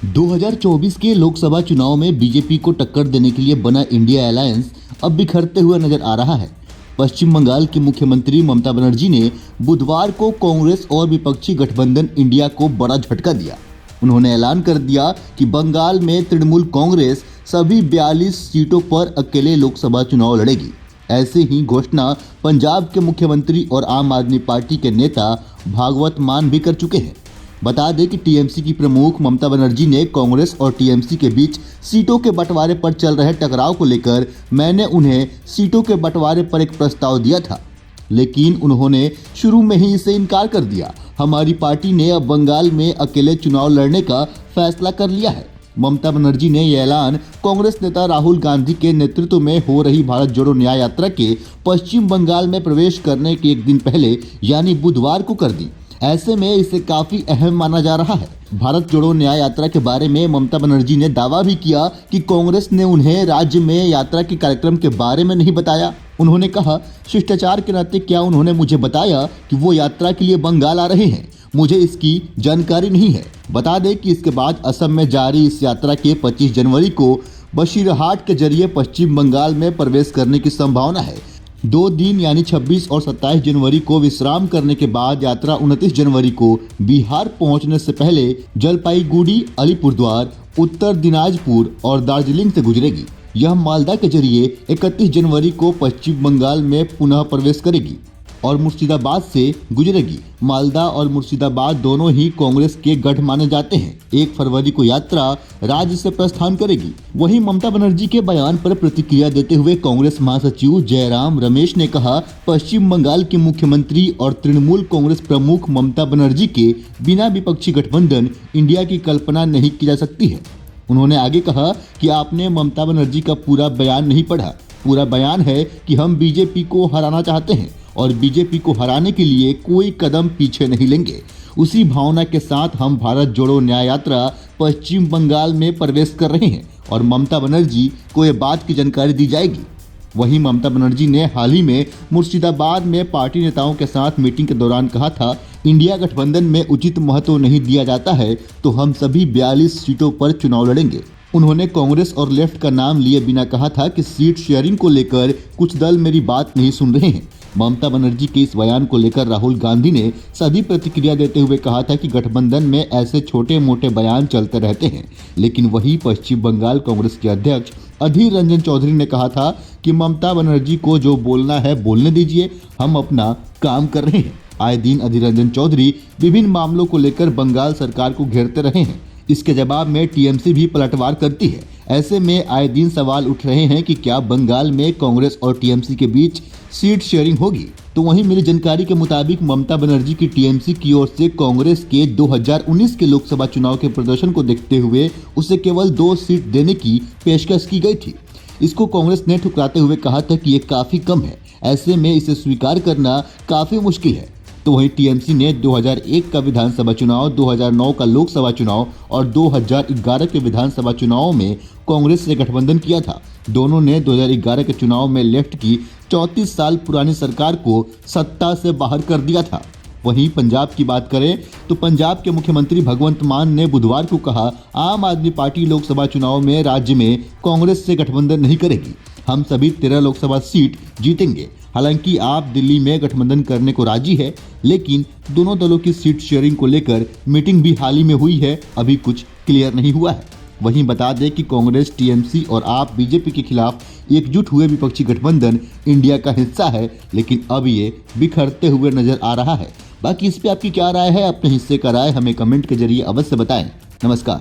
2024 के लोकसभा चुनाव में बीजेपी को टक्कर देने के लिए बना इंडिया अलायंस अब बिखरते हुए नजर आ रहा है। पश्चिम बंगाल की मुख्यमंत्री ममता बनर्जी ने बुधवार को कांग्रेस और विपक्षी गठबंधन इंडिया को बड़ा झटका दिया। उन्होंने ऐलान कर दिया कि बंगाल में तृणमूल कांग्रेस सभी 42 सीटों पर अकेले लोकसभा चुनाव लड़ेगी। ऐसे ही घोषणा पंजाब के मुख्यमंत्री और आम आदमी पार्टी के नेता भागवत मान भी कर चुके हैं। बता दें कि टीएमसी की प्रमुख ममता बनर्जी ने कांग्रेस और टीएमसी के बीच सीटों के बंटवारे पर चल रहे टकराव को लेकर मैंने उन्हें सीटों के बंटवारे पर एक प्रस्ताव दिया था, लेकिन उन्होंने शुरू में ही इसे इनकार कर दिया। हमारी पार्टी ने अब बंगाल में अकेले चुनाव लड़ने का फैसला कर लिया है। ममता बनर्जी ने यह ऐलान कांग्रेस नेता राहुल गांधी के नेतृत्व में हो रही भारत जोड़ो न्याय यात्रा के पश्चिम बंगाल में प्रवेश करने के एक दिन पहले यानी बुधवार को कर दी। ऐसे में इसे काफी अहम माना जा रहा है। भारत जोड़ो न्याय यात्रा के बारे में ममता बनर्जी ने दावा भी किया कि कांग्रेस ने उन्हें राज्य में यात्रा के कार्यक्रम के बारे में नहीं बताया। उन्होंने कहा, शिष्टाचार के नाते क्या उन्होंने मुझे बताया कि वो यात्रा के लिए बंगाल आ रहे हैं? मुझे इसकी जानकारी नहीं है। बता दें कि इसके बाद असम में जारी इस यात्रा के 25 जनवरी को बशीरहाट के जरिए पश्चिम बंगाल में प्रवेश करने की संभावना है। 2 दिन यानी 26 और 27 जनवरी को विश्राम करने के बाद यात्रा 29 जनवरी को बिहार पहुंचने से पहले जलपाईगुड़ी, अलीपुरद्वार, उत्तर दिनाजपुर और दार्जिलिंग से गुजरेगी। यह मालदा के जरिए 31 जनवरी को पश्चिम बंगाल में पुनः प्रवेश करेगी और मुर्शिदाबाद से गुजरेगी। मालदा और मुर्शिदाबाद दोनों ही कांग्रेस के गढ़ माने जाते हैं। 1 फरवरी को यात्रा राज्य से प्रस्थान करेगी। वहीं ममता बनर्जी के बयान पर प्रतिक्रिया देते हुए कांग्रेस महासचिव जयराम रमेश ने कहा, पश्चिम बंगाल के मुख्यमंत्री और तृणमूल कांग्रेस प्रमुख ममता बनर्जी के बिना विपक्षी गठबंधन इंडिया की कल्पना नहीं की जा सकती है। उन्होंने आगे कहा कि आपने ममता बनर्जी का पूरा बयान नहीं पढ़ा। पूरा बयान है कि हम बीजेपी को हराना चाहते हैं और बीजेपी को हराने के लिए कोई कदम पीछे नहीं लेंगे। उसी भावना के साथ हम भारत जोड़ो न्याय यात्रा पश्चिम बंगाल में प्रवेश कर रहे हैं और ममता बनर्जी को ये बात की जानकारी दी जाएगी। वहीं ममता बनर्जी ने हाल ही में मुर्शिदाबाद में पार्टी नेताओं के साथ मीटिंग के दौरान कहा था, इंडिया गठबंधन में उचित महत्व नहीं दिया जाता है तो हम सभी 42 सीटों पर चुनाव लड़ेंगे। उन्होंने कांग्रेस और लेफ्ट का नाम लिए बिना कहा था कि सीट शेयरिंग को लेकर कुछ दल मेरी बात नहीं सुन रहे हैं। ममता बनर्जी के इस बयान को लेकर राहुल गांधी ने सभी प्रतिक्रिया देते हुए कहा था कि गठबंधन में ऐसे छोटे मोटे बयान चलते रहते हैं। लेकिन वही पश्चिम बंगाल कांग्रेस के अध्यक्ष अधीर रंजन चौधरी ने कहा था कि ममता बनर्जी को जो बोलना है बोलने दीजिए, हम अपना काम कर रहे हैं। आए दिन अधीर रंजन चौधरी विभिन्न मामलों को लेकर बंगाल सरकार को घेरते रहे हैं। इसके जवाब में टीएमसी भी पलटवार करती है। ऐसे में आए दिन सवाल उठ रहे हैं कि क्या बंगाल में कांग्रेस और टीएमसी के बीच सीट शेयरिंग होगी। तो वहीं मिली जानकारी के मुताबिक ममता बनर्जी की टीएमसी की ओर से कांग्रेस के 2019 के लोकसभा चुनाव के प्रदर्शन को देखते हुए उसे केवल 2 सीट देने की पेशकश की गई थी। इसको कांग्रेस ने ठुकराते हुए कहा था कि ये काफी कम है, ऐसे में इसे स्वीकार करना काफी मुश्किल है। तो वहीं टीएमसी ने 2001 का विधानसभा चुनाव, 2009 का लोकसभा चुनाव और 2011 के विधानसभा चुनावों में कांग्रेस से गठबंधन किया था। दोनों ने 2011 के चुनाव में लेफ्ट की 34 साल पुरानी सरकार को सत्ता से बाहर कर दिया था। वहीं पंजाब की बात करें तो पंजाब के मुख्यमंत्री भगवंत मान ने बुधवार को कहा, आम आदमी पार्टी लोकसभा चुनाव में राज्य में कांग्रेस से गठबंधन नहीं करेगी। हम सभी 13 लोकसभा सीट जीतेंगे। हालांकि आप दिल्ली में गठबंधन करने को राजी है, लेकिन दोनों दलों की सीट शेयरिंग को लेकर मीटिंग भी हाल ही में हुई है, अभी कुछ क्लियर नहीं हुआ है। वहीं बता दें कि कांग्रेस, टीएमसी और आप बीजेपी के खिलाफ एकजुट हुए विपक्षी गठबंधन इंडिया का हिस्सा है, लेकिन अब ये बिखरते हुए नजर आ रहा है। बाकी इस पे आपकी क्या राय है? अपने हिस्से का राय हमें कमेंट के जरिए अवश्य बताएं। नमस्कार।